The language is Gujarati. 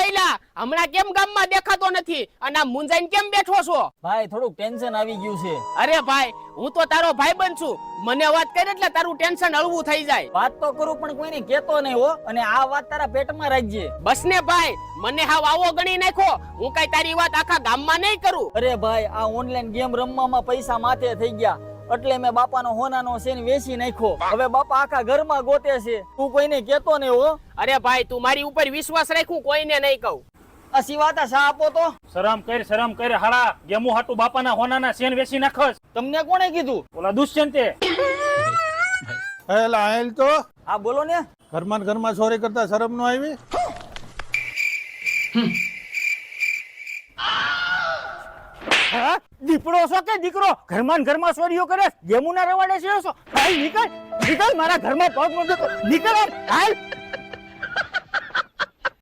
એલા હમણાં કેમ ગામમાં દેખાતો નથી અને આ મુંજાઈને કેમ બેઠો છો? ભાઈ થોડુંક ટેન્શન આવી ગયું છે. અરે ભાઈ હું તો તારો ભાઈબંધ છું, મને વાત કરી એટલે તારું ટેન્શન હળવું થઈ જાય. વાત તો કરું પણ કોઈને કેતો નહીં હો, અને આ વાત તારા પેટમાં રાખજે. બસ ને ભાઈ, મને હાવ આવો ગણી નાખો, હું કઈ તારી વાત આખા ગામમાં નહીં કરું. અરે ભાઈ આ ઓનલાઈન ગેમ રમવામાં પૈસા માથે થઈ ગયા એટલે મેં બાપાનો હોનાનો સેન વેચી નાખ્યો. હવે બાપા આખા ઘરમાં ગોતે છે, તું કોઈને કેતો નહીં હો. અરે ભાઈ તું મારી ઉપર વિશ્વાસ રાખું, કોઈને નહીં કહું. આ સિવાતા શા આપો તો. શરમ કર હાડા, ગેમુ હાટુ બાપાના હોનાના સેન વેચી નાખસ. તમને કોણે કીધું? ઓલા દુષ્યંતે. એલા આયેલ તો હા બોલો ને. ઘરમાં ચોરી કરતા શરમ નો આવી? હા દીપડો છો કે દીકરો? ઘરમાં ચોરીઓ કરે, ગેમુના રવાડે છે છો? હાલ નીકળ મારા ઘરમાં પગ મૂકે, નીકળ હાલ.